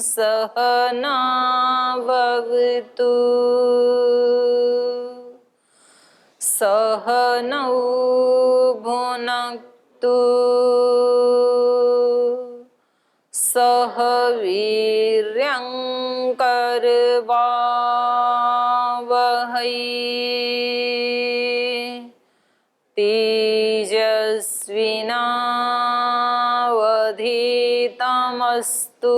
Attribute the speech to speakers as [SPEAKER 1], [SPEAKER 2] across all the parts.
[SPEAKER 1] सहनाववतु सहनौ भुनक्तु सह वीर्यं करवावहै तेजस्विनावधीतमस्तु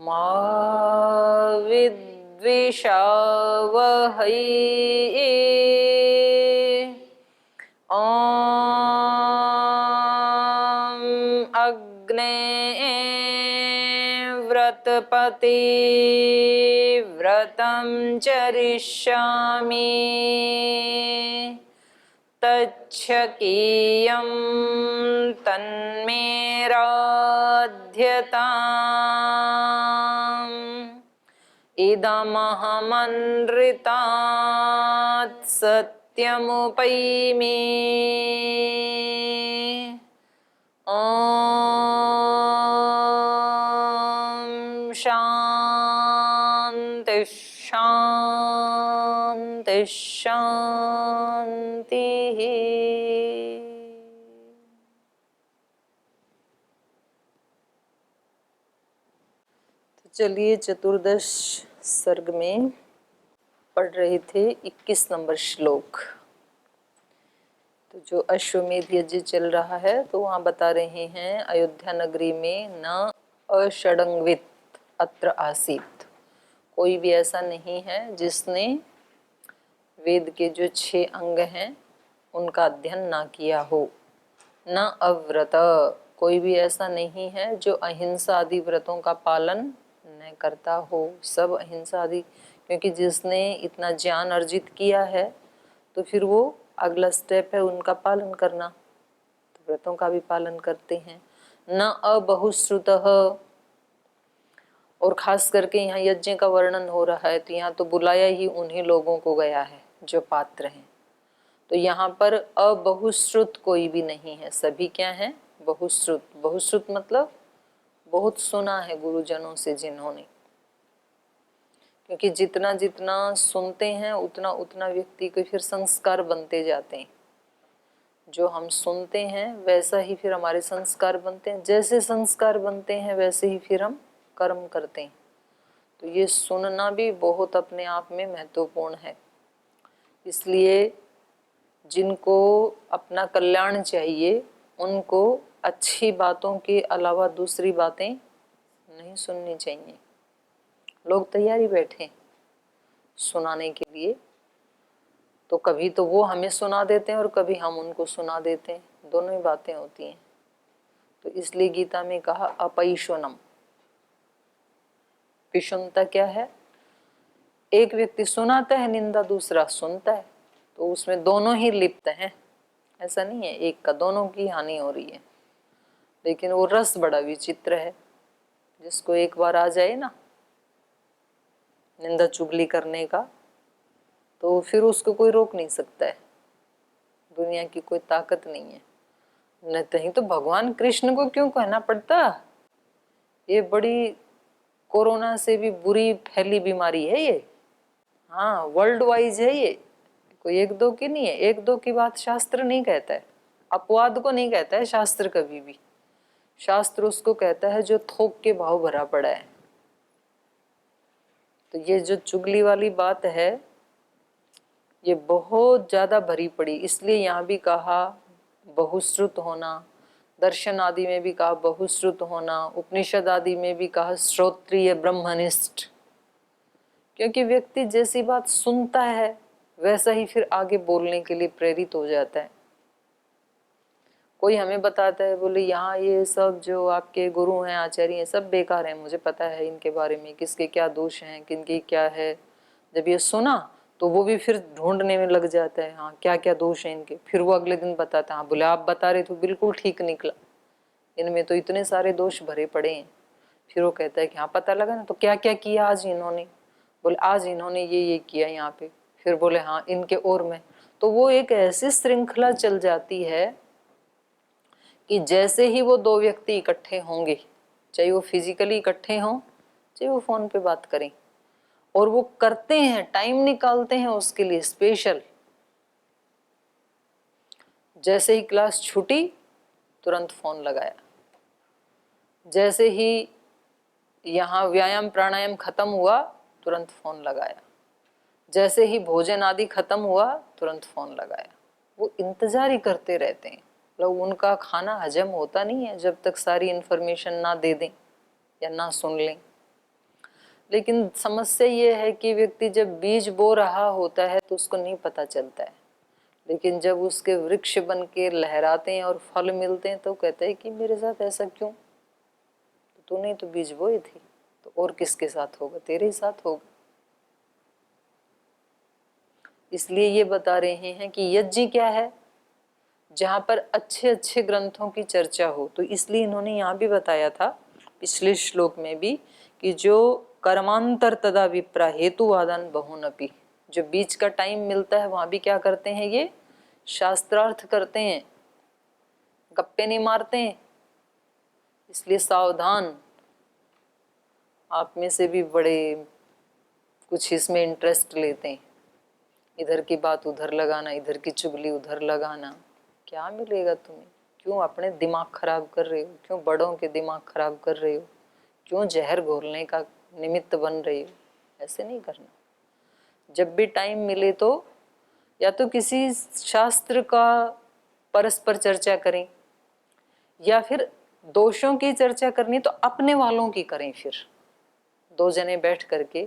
[SPEAKER 1] मा विद्विषावहै। ॐ अग्ने व्रतपति व्रतं चरिष्यामि तच्छकीयं तन्मे राध्यताम् इदमहमनृतात् सत्यमुपैमि। ॐ शान्ति शान्ति शान्तिः। तो चलिए चतुर्दश सर्ग में पढ़ रहे थे 21 नंबर श्लोक। तो जो अश्वमेध यज्ञ चल रहा है तो वहाँ बता रहे हैं अयोध्या नगरी में न अषडंगित अत्र आसीत, कोई भी ऐसा नहीं है जिसने वेद के जो 6 अंग हैं उनका अध्ययन ना किया हो। न अव्रत, कोई भी ऐसा नहीं है जो अहिंसा आदि व्रतों का पालन न करता हो। सब अहिंसा आदि, क्योंकि जिसने इतना ज्ञान अर्जित किया है तो फिर वो अगला स्टेप है उनका पालन करना, तो व्रतों का भी पालन करते हैं। न अबहुश्रुतः, और खास करके यहाँ यज्ञ का वर्णन हो रहा है तो यहाँ तो बुलाया ही उन्हीं लोगों को गया है जो पात्र हैं। तो यहाँ पर अबहुश्रुत कोई भी नहीं है, सभी क्या है? बहुश्रुत। बहुश्रुत मतलब बहुत सुना है गुरुजनों से जिन्होंने, क्योंकि जितना जितना सुनते हैं उतना उतना व्यक्ति के फिर संस्कार बनते जाते हैं। जो हम सुनते हैं वैसा ही फिर हमारे संस्कार बनते हैं, जैसे संस्कार बनते हैं वैसे ही फिर हम कर्म करते हैं। तो ये सुनना भी बहुत अपने आप में महत्वपूर्ण है। इसलिए जिनको अपना कल्याण चाहिए उनको अच्छी बातों के अलावा दूसरी बातें नहीं सुननी चाहिए। लोग तैयारी बैठे सुनाने के लिए, तो कभी तो वो हमें सुना देते हैं और कभी हम उनको सुना देते हैं, दोनों ही बातें होती हैं। तो इसलिए गीता में कहा अपैशुनम। पिशुनता क्या है? एक व्यक्ति सुनाता है निंदा, दूसरा सुनता है, तो उसमें दोनों ही लिप्त हैं। ऐसा नहीं है एक का, दोनों की हानि हो रही है। लेकिन वो रस बड़ा विचित्र है, जिसको एक बार आ जाए ना निंदा चुगली करने का, तो फिर उसको कोई रोक नहीं सकता है, दुनिया की कोई ताकत नहीं है। नहीं तो भगवान कृष्ण को क्यों कहना पड़ता? ये बड़ी कोरोना से भी बुरी फैली बीमारी है ये। हाँ, वर्ल्ड वाइज है ये, कोई एक दो की नहीं है। एक दो की बात शास्त्र नहीं कहता है, अपवाद को नहीं कहता है शास्त्र कभी भी। शास्त्र उसको कहता है जो थोक के भाव भरा पड़ा है। तो ये जो चुगली वाली बात है ये बहुत ज्यादा भरी पड़ी, इसलिए यहाँ भी कहा बहुश्रुत होना, दर्शन आदि में भी कहा बहुश्रुत होना, उपनिषद आदि में भी कहा श्रोत्रिय ब्रह्मनिष्ठ। क्योंकि व्यक्ति जैसी बात सुनता है वैसा ही फिर आगे बोलने के लिए प्रेरित हो जाता है। कोई हमें बताता है, बोले यहाँ ये सब जो आपके गुरु हैं, आचार्य हैं, सब बेकार हैं, मुझे पता है इनके बारे में, किसके क्या दोष हैं, किनके क्या है। जब ये सुना तो वो भी फिर ढूंढने में लग जाता है, हाँ क्या क्या दोष हैं इनके। फिर वो अगले दिन बताता है, हाँ बोले आप बता रहे थे बिल्कुल ठीक निकला, इनमें तो इतने सारे दोष भरे पड़े हैं। फिर वो कहता है कि हाँ पता लगा ना, तो क्या क्या किया आज इन्होंने? बोले आज इन्होंने ये किया यहाँ पे। फिर बोले हाँ इनके और में। तो वो एक ऐसी श्रृंखला चल जाती है कि जैसे ही वो दो व्यक्ति इकट्ठे होंगे चाहे वो फिजिकली इकट्ठे हों, चाहे वो फोन पे बात करें, और वो करते हैं, टाइम निकालते हैं उसके लिए स्पेशल। जैसे ही क्लास छूटी तुरंत फोन लगाया, जैसे ही यहाँ व्यायाम प्राणायाम खत्म हुआ तुरंत फोन लगाया, जैसे ही भोजन आदि खत्म हुआ तुरंत फोन लगाया। वो इंतजार ही करते रहते हैं। मतलब उनका खाना हजम होता नहीं है जब तक सारी इन्फॉर्मेशन ना दे दें या ना सुन लें। लेकिन समस्या ये है कि व्यक्ति जब बीज बो रहा होता है तो उसको नहीं पता चलता है, लेकिन जब उसके वृक्ष बन के लहराते हैं और फल मिलते हैं तो कहते हैं कि मेरे साथ ऐसा क्यों, तो तूने तो बीज बोई थी, तो और किसके साथ होगा, तेरे ही साथ होगा। इसलिए ये बता रहे हैं कि यज्ञ क्या है, जहाँ पर अच्छे अच्छे ग्रंथों की चर्चा हो। तो इसलिए इन्होंने यहाँ भी बताया था पिछले श्लोक में भी कि जो कर्मांतर तदा विप्रा हेतुवादन बहुनपि, जो बीच का टाइम मिलता है वहाँ भी क्या करते हैं, ये शास्त्रार्थ करते हैं, गप्पे नहीं मारते हैं। इसलिए सावधान, आप में से भी बड़े कुछ इसमें इंटरेस्ट लेते हैं, इधर की बात उधर लगाना, इधर की चुगली उधर लगाना, क्या मिलेगा तुम्हें? क्यों अपने दिमाग खराब कर रहे हो, क्यों बड़ों के दिमाग खराब कर रहे हो, क्यों जहर घोलने का निमित्त बन रहे हो? ऐसे नहीं करना। जब भी टाइम मिले तो या तो किसी शास्त्र का परस्पर चर्चा करें, या फिर दोषों की चर्चा करनी तो अपने वालों की करें। फिर दो जने बैठ करके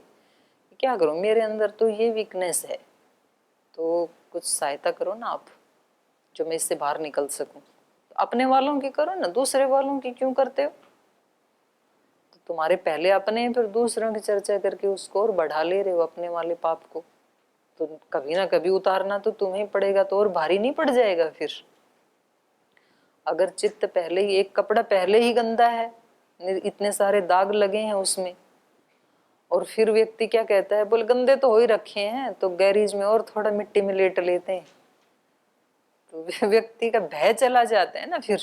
[SPEAKER 1] क्या करो, मेरे अंदर तो ये वीकनेस है, तो कुछ सहायता करो ना आप, जो मैं इससे बाहर निकल सकूं। तो अपने वालों की करो ना, दूसरे वालों की क्यों करते हो? तो तुम्हारे पहले अपने, फिर दूसरों की चर्चा करके उसको और बढ़ा ले रहे हो अपने वाले पाप को। तो कभी ना कभी उतारना तो तुम्हें पड़ेगा, तो और भारी नहीं पड़ जाएगा फिर। अगर चित्त पहले ही, एक कपड़ा पहले ही गंदा है, इतने सारे दाग लगे हैं उसमें, और फिर व्यक्ति क्या कहता है, बोले गंदे तो हो ही रखे हैं, तो गैरेज में और थोड़ा मिट्टी में लेट लेते हैं, तो व्यक्ति का भय चला जाता है ना। फिर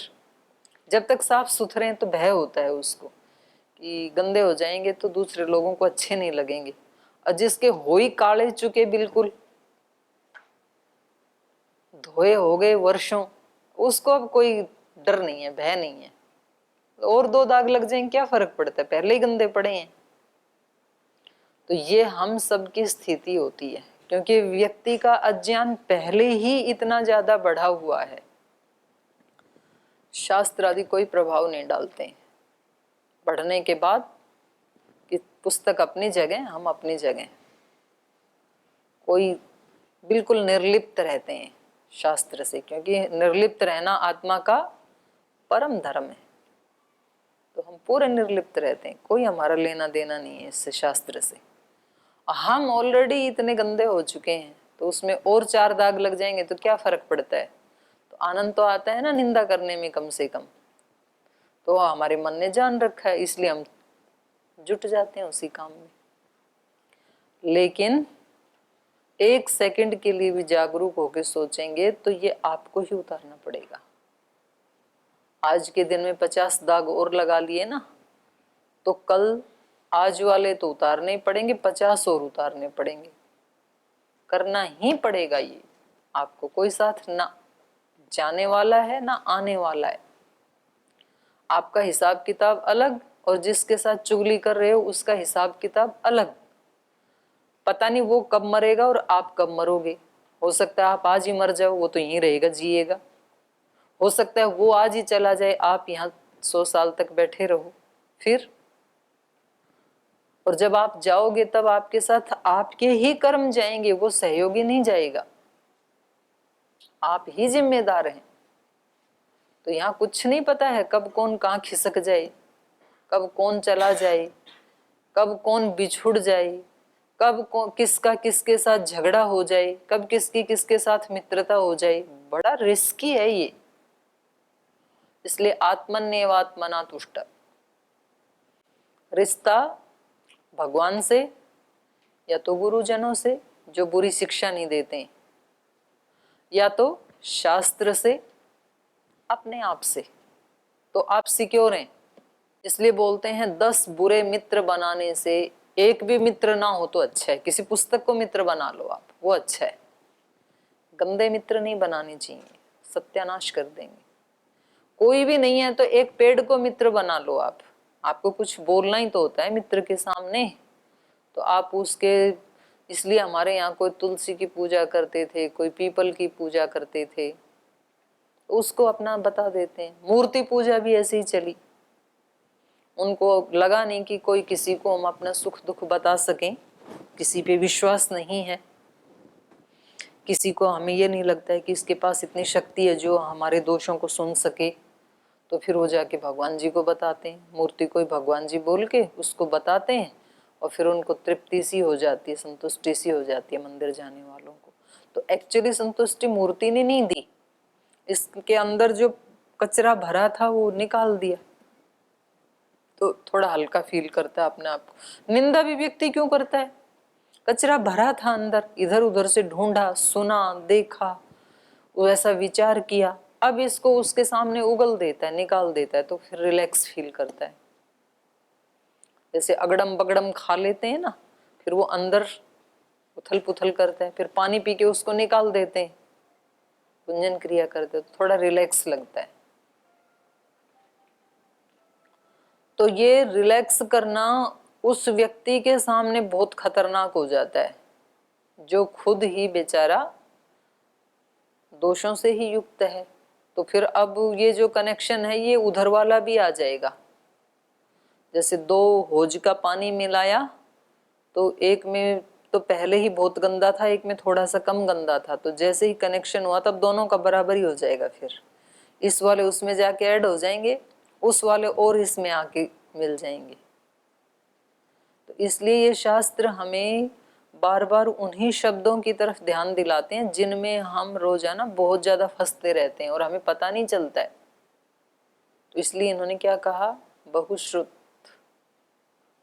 [SPEAKER 1] जब तक साफ सुथरे हैं तो भय होता है उसको कि गंदे हो जाएंगे तो दूसरे लोगों को अच्छे नहीं लगेंगे। और जिसके हो ही काले चुके, बिल्कुल धोए हो गए वर्षों, उसको अब कोई डर नहीं है, भय नहीं है। और दो दाग लग जाएंगे, क्या फर्क पड़ता है, पहले ही गंदे पड़े हैं। तो ये हम सबकी स्थिति होती है, क्योंकि व्यक्ति का अज्ञान पहले ही इतना ज्यादा बढ़ा हुआ है। शास्त्र आदि कोई प्रभाव नहीं डालते हैं। पढ़ने के बाद कि पुस्तक अपनी जगह, हम अपनी जगह, कोई बिल्कुल निर्लिप्त रहते हैं शास्त्र से, क्योंकि निर्लिप्त रहना आत्मा का परम धर्म है। तो हम पूरे निर्लिप्त रहते हैं, कोई हमारा लेना देना नहीं है इससे, शास्त्र से। हम ऑलरेडी इतने गंदे हो चुके हैं, तो उसमें और चार दाग लग जाएंगे तो क्या फर्क पड़ता है? तो आनंद तो आता है ना निंदा करने में, कम से कम। तो हमारे मन ने जान रखा है, इसलिए हम जुट जाते हैं उसी काम में। लेकिन एक सेकंड के लिए भी जागरूक होकर सोचेंगे तो ये आपको ही उतारना पड़ेगा। आज के दिन में 50 दाग और लगा लिए ना, तो कल आज वाले तो उतारने ही पड़ेंगे, 50 और उतारने पड़ेंगे। करना ही पड़ेगा ये आपको, कोई साथ ना जाने वाला है ना आने वाला है। आपका हिसाब किताब अलग, और जिसके साथ चुगली कर रहे हो उसका हिसाब किताब अलग। पता नहीं वो कब मरेगा और आप कब मरोगे। हो सकता है आप आज ही मर जाओ, वो तो यहीं रहेगा, जिएगा। हो सकता है वो आज ही चला जाए, आप यहाँ 100 साल तक बैठे रहो। फिर और जब आप जाओगे तब आपके साथ आपके ही कर्म जाएंगे, वो सहयोगी नहीं जाएगा, आप ही जिम्मेदार हैं। तो यहाँ कुछ नहीं पता है कब कौन कहाँ खिसक जाए, कब कौन चला जाए, कब कौन बिछुड़ जाए, कब कौन किसका किसके साथ झगड़ा हो जाए, कब किसकी किसके साथ मित्रता हो जाए। बड़ा रिस्की है ये। इसलिए आत्मन्येवात्मना तुष्ट, रिश्ता भगवान से या तो गुरुजनों से जो बुरी शिक्षा नहीं देते, या तो शास्त्र से, अपने आप से। तो आप सिक्योर हैं, इसलिए बोलते हैं 10 बुरे मित्र बनाने से एक भी मित्र ना हो तो अच्छा है। किसी पुस्तक को मित्र बना लो आप, वो अच्छा है। गंदे मित्र नहीं बनाने चाहिए, सत्यानाश कर देंगे। कोई भी नहीं है तो एक पेड़ को मित्र बना लो आप। आपको कुछ बोलना ही तो होता है मित्र के सामने, तो आप उसके, इसलिए हमारे यहाँ कोई तुलसी की पूजा करते थे, कोई पीपल की पूजा करते थे, तो उसको अपना बता देते हैं। मूर्ति पूजा भी ऐसे ही चली, उनको लगा नहीं कि कोई किसी को हम अपना सुख दुख बता सकें, किसी पे विश्वास नहीं है, किसी को हमें ये नहीं लगता है कि इसके पास इतनी शक्ति है जो हमारे दोषों को सुन सके, तो फिर वो जाके भगवान जी को बताते हैं। मूर्ति को ही भगवान जी बोल के उसको बताते हैं और फिर उनको तृप्ति सी हो जाती है, संतुष्टि सी हो जाती है मंदिर जाने वालों को। तो एक्चुअली संतुष्टि मूर्ति ने नहीं दी, इसके अंदर जो कचरा भरा था वो निकाल दिया, तो थोड़ा हल्का फील करता है अपने आप को। निंदा भी व्यक्ति क्यों करता है? कचरा भरा था अंदर, इधर उधर से ढूंढा, सुना, देखा, वैसा विचार किया, अब इसको उसके सामने उगल देता है, निकाल देता है, तो फिर रिलैक्स फील करता है। जैसे अगड़म बगड़म खा लेते हैं ना, फिर वो अंदर उथल पुथल करता है, फिर पानी पी के उसको निकाल देते हैं, कुंजन क्रिया करते हैं, तो थोड़ा रिलैक्स लगता है। तो ये रिलैक्स करना उस व्यक्ति के सामने बहुत खतरनाक हो जाता है जो खुद ही बेचारा दोषों से ही युक्त है। तो फिर अब ये जो कनेक्शन है ये उधर वाला भी आ जाएगा। जैसे 2 होज का पानी मिलाया तो एक में तो पहले ही बहुत गंदा था, एक में थोड़ा सा कम गंदा था, तो जैसे ही कनेक्शन हुआ तब दोनों का बराबर ही हो जाएगा। फिर इस वाले उसमें जाके ऐड हो जाएंगे, उस वाले और इसमें आके मिल जाएंगे। तो इसलिए ये शास्त्र हमें बार बार उन्हीं शब्दों की तरफ ध्यान दिलाते हैं जिनमें हम रोजाना बहुत ज्यादा फंसते रहते हैं और हमें पता नहीं चलता है। तो इसलिए इन्होंने क्या कहा, बहुश्रुत,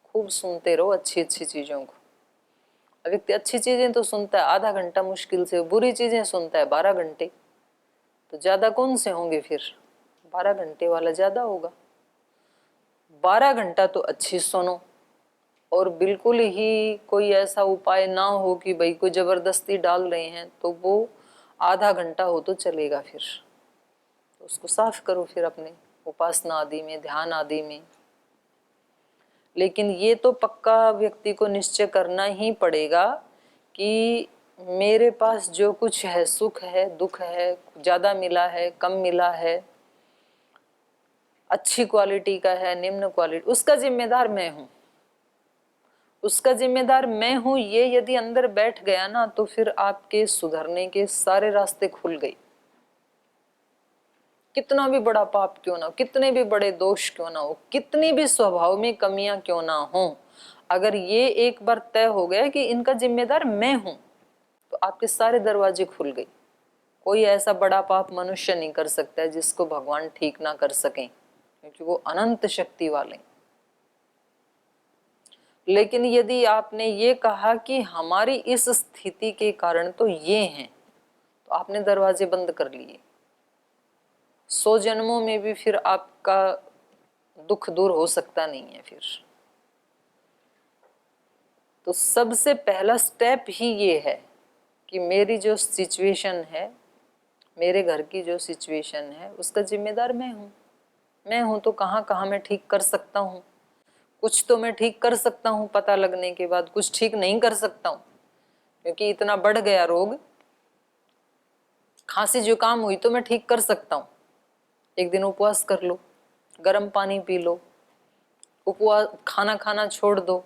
[SPEAKER 1] खूब सुनते रहो अच्छी अच्छी चीजों को। व्यक्ति अच्छी चीजें तो सुनता है आधा घंटा मुश्किल से, बुरी चीजें सुनता है 12 घंटे, तो ज्यादा कौन से होंगे फिर? 12 घंटे वाला ज्यादा होगा। 12 घंटा तो अच्छी सुनो, और बिल्कुल ही कोई ऐसा उपाय ना हो कि भाई कोई जबरदस्ती डाल रहे हैं, तो वो आधा घंटा हो तो चलेगा। फिर तो उसको साफ करो फिर अपने उपासना आदि में, ध्यान आदि में। लेकिन ये तो पक्का व्यक्ति को निश्चय करना ही पड़ेगा कि मेरे पास जो कुछ है, सुख है, दुख है, ज्यादा मिला है, कम मिला है, अच्छी क्वालिटी का है, निम्न क्वालिटी, उसका जिम्मेदार मैं हूं, उसका जिम्मेदार मैं हूं। ये यदि अंदर बैठ गया ना, तो फिर आपके सुधरने के सारे रास्ते खुल गए। कितना भी बड़ा पाप क्यों ना हो, कितने भी बड़े दोष क्यों ना हो, कितनी भी स्वभाव में कमियां क्यों ना हो, अगर ये एक बार तय हो गया कि इनका जिम्मेदार मैं हूं, तो आपके सारे दरवाजे खुल गए। कोई ऐसा बड़ा पाप मनुष्य नहीं कर सकता है जिसको भगवान ठीक ना कर सकें, क्योंकि वो अनंत शक्ति वाले। लेकिन यदि आपने ये कहा कि हमारी इस स्थिति के कारण तो ये हैं, तो आपने दरवाजे बंद कर लिए। 100 जन्मों में भी फिर आपका दुख दूर हो सकता नहीं है फिर। तो सबसे पहला स्टेप ही ये है कि मेरी जो सिचुएशन है, मेरे घर की जो सिचुएशन है, उसका जिम्मेदार मैं हूँ। मैं हूँ तो कहाँ कहाँ मैं ठीक कर सकता हूँ। कुछ तो मैं ठीक कर सकता हूँ पता लगने के बाद, कुछ ठीक नहीं कर सकता हूँ क्योंकि इतना बढ़ गया रोग। खांसी जुकाम हुई तो मैं ठीक कर सकता हूँ, एक दिन उपवास कर लो, गर्म पानी पी लो, उपवास, खाना खाना छोड़ दो।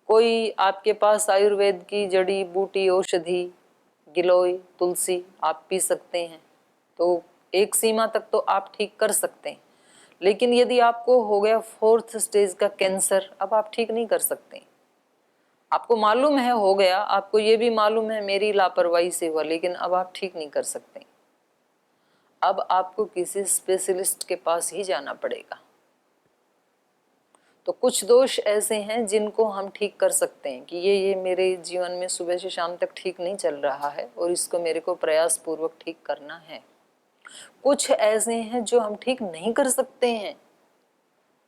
[SPEAKER 1] कोई आपके पास आयुर्वेद की जड़ी बूटी औषधि, गिलोय, तुलसी आप पी सकते हैं, तो एक सीमा तक तो आप ठीक कर सकते हैं। लेकिन यदि आपको हो गया 4th स्टेज का कैंसर, अब आप ठीक नहीं कर सकते। आपको मालूम है हो गया, आपको ये भी मालूम है मेरी लापरवाही से हुआ, लेकिन अब आप ठीक नहीं कर सकते। अब आपको किसी स्पेशलिस्ट के पास ही जाना पड़ेगा। तो कुछ दोष ऐसे हैं जिनको हम ठीक कर सकते हैं कि ये मेरे जीवन में सुबह से शाम तक ठीक नहीं चल रहा है और इसको मेरे को प्रयास पूर्वक ठीक करना है। कुछ ऐसे हैं जो हम ठीक नहीं कर सकते हैं,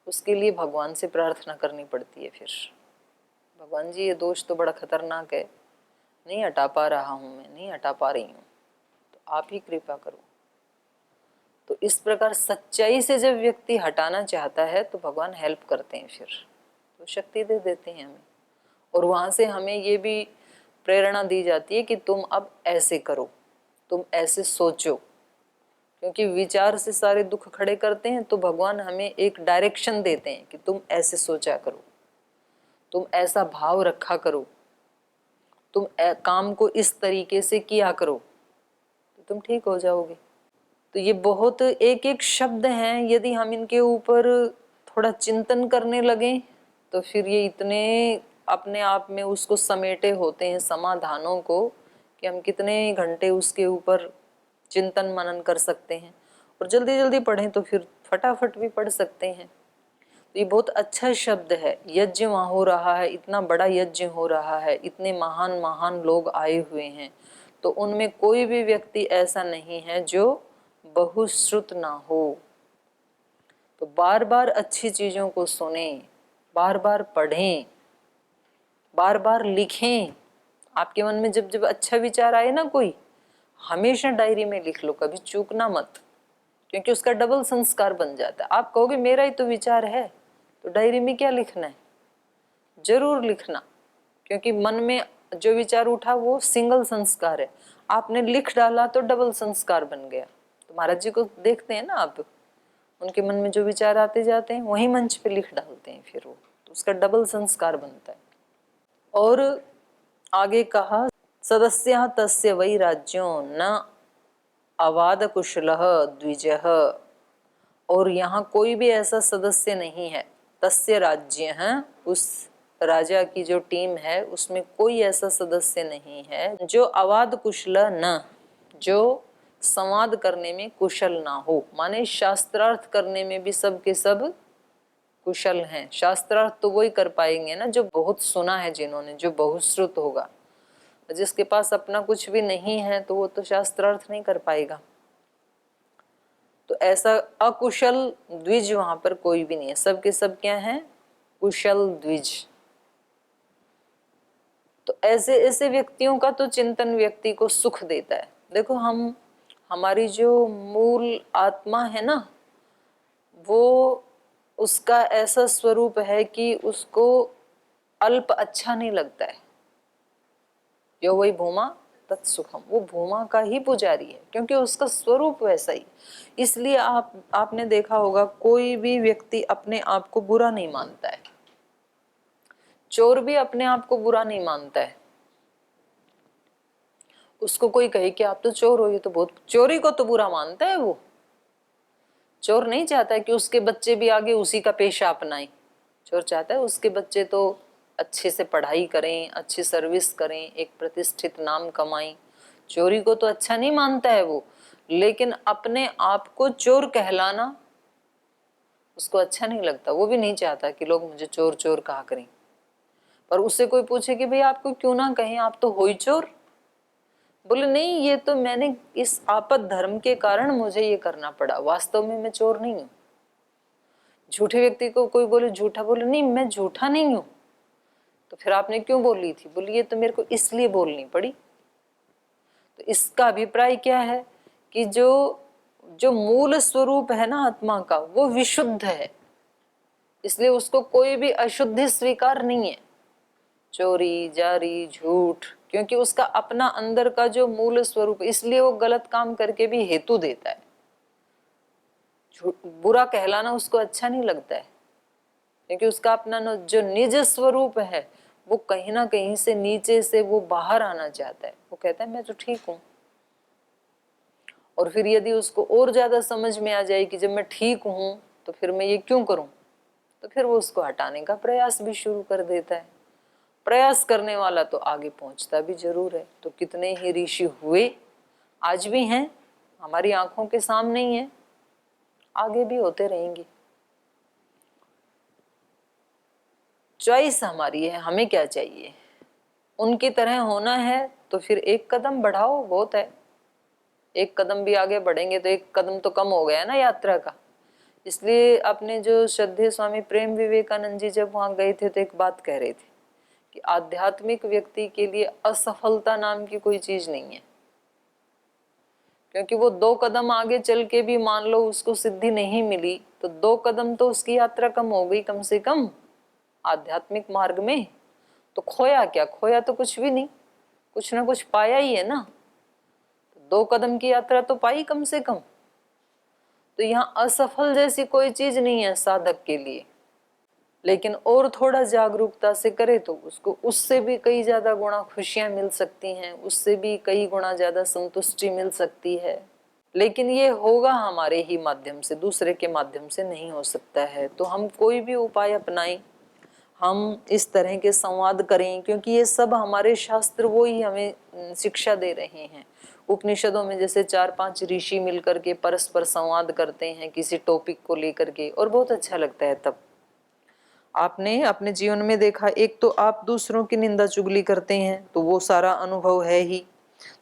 [SPEAKER 1] उसके लिए भगवान से प्रार्थना करनी पड़ती है। फिर भगवान जी ये दोष तो बड़ा खतरनाक है, नहीं हटा पा रहा हूँ मैं, नहीं हटा पा रही हूँ, तो आप ही कृपा करो। तो इस प्रकार सच्चाई से जब व्यक्ति हटाना चाहता है तो भगवान हेल्प करते हैं, फिर तो शक्ति दे देते हैं हमें। और वहाँ से हमें ये भी प्रेरणा दी जाती है कि तुम अब ऐसे करो, तुम ऐसे सोचो, क्योंकि विचार से सारे दुख खड़े करते हैं। तो भगवान हमें एक डायरेक्शन देते हैं कि तुम ऐसे सोचा करो, तुम ऐसा भाव रखा करो, तुम काम को इस तरीके से किया करो, तो तुम ठीक हो जाओगे। तो ये बहुत एक एक शब्द हैं, यदि हम इनके ऊपर थोड़ा चिंतन करने लगें तो फिर ये इतने अपने आप में उसको समेटे होते हैं समाधानों को, कि हम कितने घंटे उसके ऊपर चिंतन मनन कर सकते हैं। और जल्दी जल्दी पढ़ें तो फिर फटाफट भी पढ़ सकते हैं। तो ये बहुत अच्छा शब्द है। यज्ञ वहाँ हो रहा है, इतना बड़ा यज्ञ हो रहा है, इतने महान महान लोग आए हुए हैं, तो उनमें कोई भी व्यक्ति ऐसा नहीं है जो बहुश्रुत ना हो। तो बार बार अच्छी चीजों को सुने, बार बार पढ़ें, बार बार लिखें। आपके मन में जब जब अच्छा विचार आए ना कोई, हमेशा डायरी में लिख लो, कभी चूकना मत, क्योंकि उसका डबल संस्कार बन जाता है। आप कहोगे मेरा ही तो विचार है, तो डायरी में क्या लिखना है, जरूर लिखना, क्योंकि मन में जो विचार उठा वो सिंगल संस्कार है, आपने लिख डाला तो डबल संस्कार बन गया। तो महाराज जी को देखते हैं ना आप, उनके मन में जो विचार आते जाते हैं वही मंच पे लिख डालते हैं, फिर वो तो उसका डबल संस्कार बनता है। और आगे कहा, सदस्य तस्य वै राज्यो न अवाद कुशलः द्विजः। और यहाँ कोई भी ऐसा सदस्य नहीं है, तस्य राज्य है, उस राजा की जो टीम है उसमें कोई ऐसा सदस्य नहीं है जो अवाद कुशल न, जो संवाद करने में कुशल ना हो। माने शास्त्रार्थ करने में भी सब के सब कुशल हैं। शास्त्रार्थ तो वही कर पाएंगे ना जो बहुत सुना है, जिन्होंने, जो बहुश्रुत होगा। जिसके पास अपना कुछ भी नहीं है तो वो तो शास्त्रार्थ नहीं कर पाएगा। तो ऐसा अकुशल द्विज वहां पर कोई भी नहीं है, सब के सब क्या है, कुशल द्विज। तो ऐसे ऐसे व्यक्तियों का तो चिंतन व्यक्ति को सुख देता है। देखो हम, हमारी जो मूल आत्मा है ना, वो उसका ऐसा स्वरूप है कि उसको अल्प अच्छा नहीं लगता है। यो वही भूमा तत्सुखम, वो भूमा का ही पुजारी है, क्योंकि उसका स्वरूप वैसा ही। इसलिए आपने देखा होगा कोई भी व्यक्ति अपने आप को बुरा नहीं मानता है। चोर भी अपने आप को बुरा नहीं मानता है। उसको कोई कहे कि आप तो चोर हो, ये तो बहुत, चोरी को तो बुरा मानता है वो। चोर नहीं चाहता है कि उसके बच्चे भी आगे उसी का पेशा अपनाएं। चोर चाहता है उसके बच्चे तो अच्छे से पढ़ाई करें, अच्छी सर्विस करें, एक प्रतिष्ठित नाम कमाएं। चोरी को तो अच्छा नहीं मानता है वो, लेकिन अपने आप को चोर कहलाना उसको अच्छा नहीं लगता। वो भी नहीं चाहता कि लोग मुझे चोर चोर कहा करें। पर उससे कोई पूछे कि भाई आपको क्यों ना कहें, आप तो हो ही चोर, बोले नहीं ये तो मैंने इस आपद धर्म के कारण मुझे ये करना पड़ा, वास्तव में मैं चोर नहीं हूं। झूठे व्यक्ति को कोई बोले झूठा, बोले नहीं मैं झूठा नहीं हूं। तो फिर आपने क्यों बोली थी, बोली ये तो मेरे को इसलिए बोलनी पड़ी। तो इसका अभिप्राय क्या है कि जो जो मूल स्वरूप है ना आत्मा का, वो विशुद्ध है, इसलिए उसको कोई भी अशुद्धि स्वीकार नहीं है, चोरी जारी झूठ, क्योंकि उसका अपना अंदर का जो मूल स्वरूप, इसलिए वो गलत काम करके भी हेतु देता है। बुरा कहलाना उसको अच्छा नहीं लगता है, क्योंकि उसका अपना जो निज स्वरूप है वो कहीं ना कहीं से नीचे से वो बाहर आना चाहता है। वो कहता है मैं तो ठीक हूं। और फिर यदि उसको और ज्यादा समझ में आ जाए कि जब मैं ठीक हूं तो फिर मैं ये क्यों करूं, तो फिर वो उसको हटाने का प्रयास भी शुरू कर देता है। प्रयास करने वाला तो आगे पहुंचता भी जरूर है। तो कितने ही ऋषि हुए, आज भी हैं, हमारी आंखों के सामने ही है, आगे भी होते रहेंगे। चॉइस हमारी है, हमें क्या चाहिए। उनकी तरह होना है तो फिर एक कदम बढ़ाओ, बहुत है। एक कदम भी आगे बढ़ेंगे तो एक कदम तो कम हो गया ना यात्रा का। इसलिए अपने जो श्रद्धेय स्वामी प्रेम विवेकानंद जी जब वहां गए थे तो एक बात कह रहे थे कि आध्यात्मिक व्यक्ति के लिए असफलता नाम की कोई चीज नहीं है, क्योंकि वो 2 कदम आगे चल के भी मान लो उसको सिद्धि नहीं मिली तो 2 कदम तो उसकी यात्रा कम हो गई कम से कम आध्यात्मिक मार्ग में। तो खोया क्या? खोया तो कुछ भी नहीं, कुछ ना कुछ पाया ही है ना। 2 कदम की यात्रा तो पाई कम से कम। तो यहाँ असफल जैसी कोई चीज नहीं है साधक के लिए। लेकिन और थोड़ा जागरूकता से करे तो उसको उससे भी कई ज्यादा गुणा खुशियां मिल सकती हैं, उससे भी कई गुणा ज्यादा संतुष्टि मिल सकती है। लेकिन ये होगा हमारे ही माध्यम से, दूसरे के माध्यम से नहीं हो सकता है। तो हम कोई भी उपाय अपनाएं, हम इस तरह के संवाद करें, क्योंकि ये सब हमारे शास्त्र वो ही हमें शिक्षा दे रहे हैं। उपनिषदों में जैसे 4-5 ऋषि मिलकर के परस्पर संवाद करते हैं किसी टॉपिक को लेकर के, और बहुत अच्छा लगता है। तब आपने अपने जीवन में देखा, एक तो आप दूसरों की निंदा चुगली करते हैं तो वो सारा अनुभव है ही।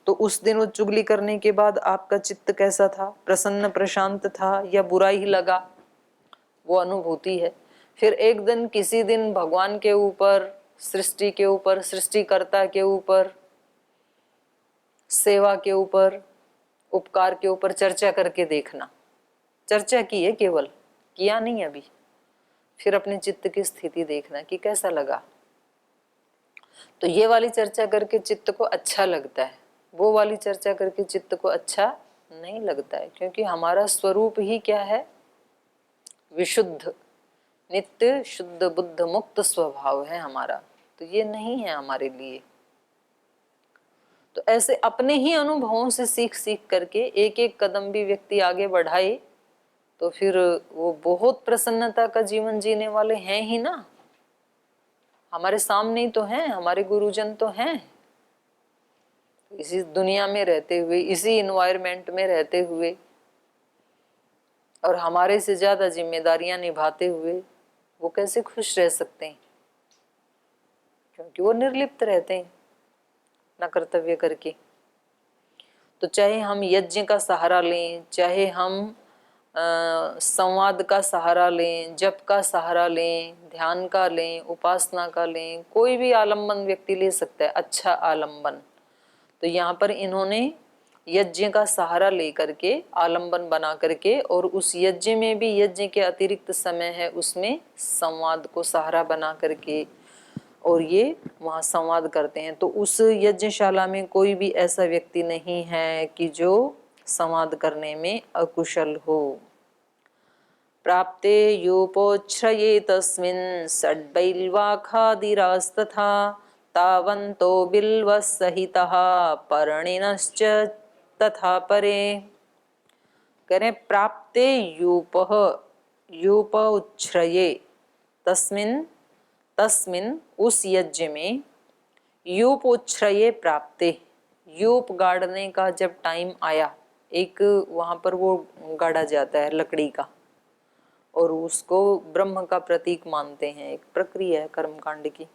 [SPEAKER 1] तो उस दिन वो चुगली करने के बाद आपका चित्त कैसा था? प्रसन्न प्रशांत था या बुरा ही लगा? वो अनुभूति है। फिर एक दिन किसी दिन भगवान के ऊपर, सृष्टि के ऊपर, सृष्टिकर्ता के ऊपर, सेवा के ऊपर, उपकार के ऊपर चर्चा करके देखना। चर्चा की है केवल, किया नहीं अभी। फिर अपने चित्त की स्थिति देखना कि कैसा लगा। तो ये वाली चर्चा करके चित्त को अच्छा लगता है, वो वाली चर्चा करके चित्त को अच्छा नहीं लगता है, क्योंकि हमारा स्वरूप ही क्या है? विशुद्ध, नित्य शुद्ध बुद्ध मुक्त स्वभाव है हमारा। तो ये नहीं है हमारे लिए। तो ऐसे अपने ही अनुभवों से सीख सीख करके एक एक कदम भी व्यक्ति आगे बढ़ाए तो फिर वो बहुत प्रसन्नता का जीवन जीने वाले हैं ही ना। हमारे सामने ही तो हैं, हमारे गुरुजन तो हैं। इसी दुनिया में रहते हुए, इसी इन्वायरमेंट में रहते हुए और हमारे से ज्यादा जिम्मेदारियां निभाते हुए वो कैसे खुश रह सकते हैं? क्योंकि वो निर्लिप्त रहते हैं ना कर्तव्य करके। तो चाहे हम यज्ञ का सहारा लें, चाहे हम संवाद का सहारा लें, जप का सहारा लें, ध्यान का लें, उपासना का लें, कोई भी आलम्बन व्यक्ति ले सकता है, अच्छा आलम्बन। तो यहाँ पर इन्होंने यज्ञ का सहारा लेकर के, आलम्बन बना करके, और उस यज्ञ में भी यज्ञ के अतिरिक्त समय है उसमें संवाद को सहारा बना करके और ये वहाँ संवाद करते हैं। तो उस यज्ञशाला में कोई भी ऐसा व्यक्ति नहीं है कि जो संवाद करने में अकुशल हो। प्राप्ते योपोच्छ्रये तस्मिन् षड्बैल्वाखादिरास्तथा तावन्तो बिल्वः सहितः पर्णिनश्च तथा परे। कह रहे प्राप्ते यूपः, यूप उच्छ्रये तस्मिन्, तस्मिन् उस यज्ञ में, यूप उच्छ्रये प्राप्ते, यूप गाड़ने का जब टाइम आया, एक वहां पर वो गाड़ा जाता है लकड़ी का और उसको ब्रह्म का प्रतीक मानते हैं, एक प्रक्रिया है कर्मकांड की।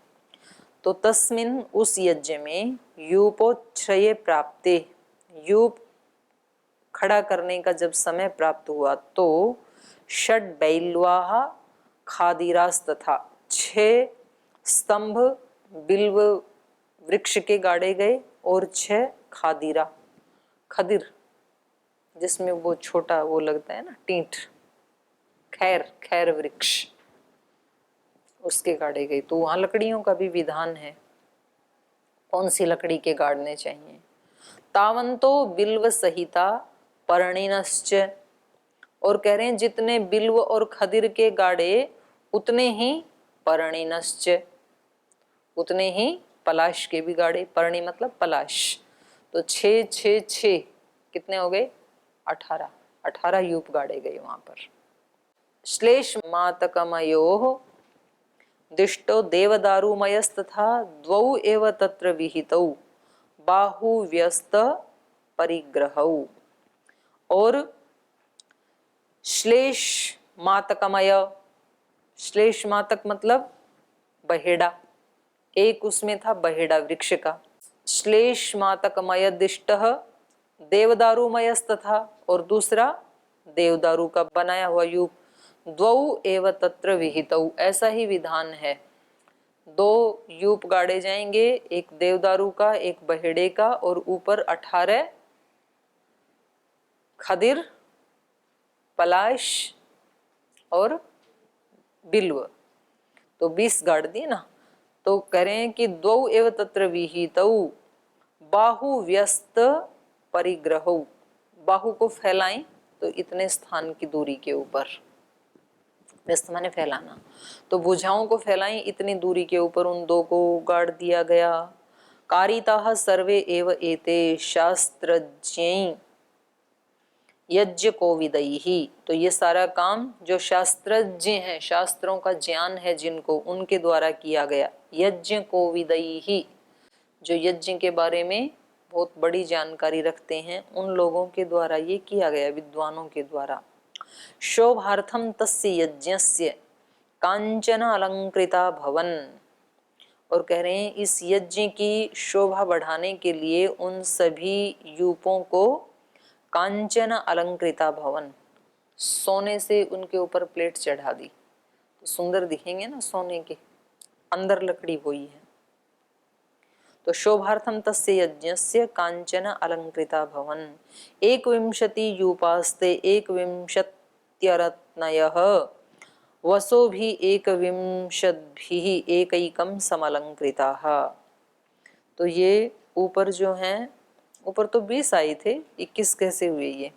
[SPEAKER 1] तो तस्मिन् उस यज्ञ में यूपोच्छ्रये प्राप्ते, यूप खड़ा करने का जब समय प्राप्त हुआ तो षड बैल्वाह खादिरास तथा 6 स्तंभ बिल्व वृक्ष के गाड़े गए और 6 खादिरा, खदिर जिसमें वो छोटा वो लगता है ना टींट, खैर, खैर वृक्ष, उसके गाड़े गए। तो वहां लकड़ियों का भी विधान है, कौन सी लकड़ी के गाड़ने चाहिए। तावंतो बिल्व सहिता पर्णिनश्च, और कह रहे हैं जितने बिल्व और खदिर के गाड़े उतने ही पर्णिनश्च, उतने ही पलाश के भी गाड़े। पर्णी मतलब पलाश। तो 6 6 6 कितने हो गए? 18, 18 यूप गाड़े गए वहां पर। श्लेष मातकमयोः दिष्टो देवदारुमयस्तथा द्वौ एव तत्र विहितौ बाहुव्यस्त परिग्रहौ। और श्लेष मातकमय, श्लेष मातक मतलब बहेड़ा, एक उसमें था बहेड़ा वृक्ष का। श्लेष मातकमय दिष्टः देवदारुमयस्तथा, और दूसरा देवदारू का बनाया हुआ यूप। द्वौ एव तत्र विहितौ, ऐसा ही विधान है। दो यूप गाड़े जाएंगे, एक देवदारू का, एक बहेड़े का, और ऊपर 18 खदिर, पलाश और बिल्व, तो 20 गाड़ दिए ना। तो करें कि द्वौ एव तत्र विहितौ बाहु व्यस्त परिग्रहौ, बाहु को फैलाएं तो इतने स्थान की दूरी के ऊपर, व्यस्त माने फैलाना, तो भुजाओं को फैलाएं इतनी दूरी के ऊपर, उन दो को गाड़ दिया गया। कारिताः सर्वे एव एते शास्त्रज्ञै यज्ञ कोविदैहि, तो ये सारा काम जो शास्त्रज्ञ हैं, शास्त्रों का ज्ञान है जिनको, उनके द्वारा किया गया। यज्ञ कोविदैहि, जो यज्ञ के बारे में बहुत बड़ी जानकारी रखते हैं, उन लोगों के द्वारा ये किया गया, विद्वानों के द्वारा। शोभार्थम तस्य यज्ञस्य कांचन अलंकृता भवन, और कह रहे हैं इस यज्ञ की शोभा बढ़ाने के लिए उन सभी यूपों को कांचन अलंकृता भवन, सोने से उनके ऊपर प्लेट चढ़ा दी तो सुंदर दिखेंगे ना, सोने के अंदर लकड़ी हुई है। तो शोभार्थम तस्य यज्ञस्य कांचन अलंकृता भवन, 21 यूपास्ते 21 वसो भी 21 एकैकम समलंकृताः। तो ये ऊपर जो हैं, ऊपर तो 20 आए थे, 21 कैसे हुए ये?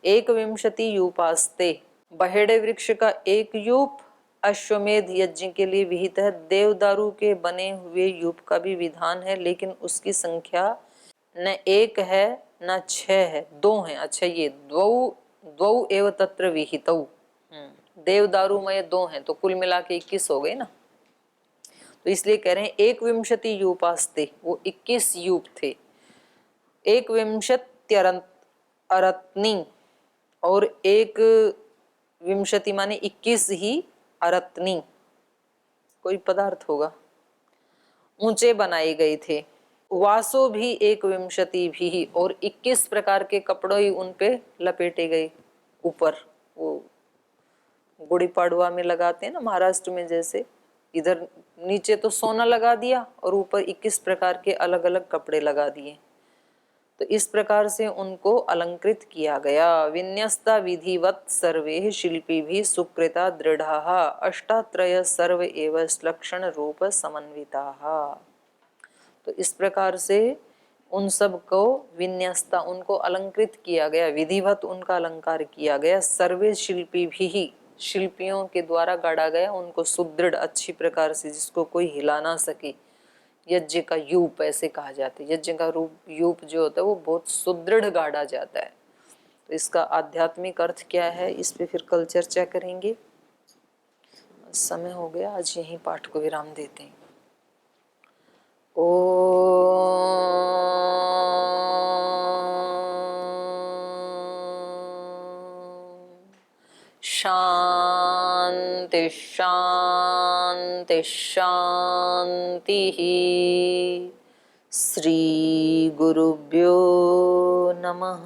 [SPEAKER 1] 21 यूपास्ते, बहेड़े वृक्ष का एक यूप अश्वमेध यज्ञ के लिए विहित है। देवदारू के बने हुए यूप का भी विधान है, लेकिन उसकी संख्या न 1 है न 6 है, 2 है। अच्छा, ये द्वौ एव तत्र विहितौ, देवदारूमय 2 हैं, तो कुल मिला के 21 हो गए ना। तो इसलिए कह रहे हैं 21 यूपास्ते, वो 21 यूप थे। 21 अरत्नी, और 21 माने 21 ही अरत्नी, कोई पदार्थ होगा, ऊंचे बनाए गए थे। वासो भी 21 भी, और 21 प्रकार के कपड़े ही उन पे लपेटे गए ऊपर। वो गुड़ी पाड़वा में लगाते हैं ना महाराष्ट्र में, जैसे इधर नीचे तो सोना लगा दिया और ऊपर 21 प्रकार के अलग अलग कपड़े लगा दिए। तो इस प्रकार से उनको अलंकृत किया गया। विन्यस्ता विधिवत सर्वे शिल्पी भी सुकृता दृढ़ा अष्टात्रय सर्व एव लक्षण रूप समन्विता। तो इस प्रकार से उन सब को विन्यस्ता, उनको अलंकृत किया गया, विधिवत उनका अलंकार किया गया। सर्वे शिल्पी भी, शिल्पियों के द्वारा गाड़ा गया, उनको सुदृढ़ अच्छी प्रकार से, जिसको कोई हिला ना सके। यज्ञ का यूप ऐसे कहा जाता है, यज्ञ का रूप यूप जो होता है वो बहुत सुदृढ़ गाड़ा जाता है। तो इसका आध्यात्मिक अर्थ क्या है, इस पे फिर कल चर्चा करेंगे। समय हो गया, आज यहीं पाठ को विराम देते हैं। शांति शांति शांति। श्री गुरुभ्यो नमः।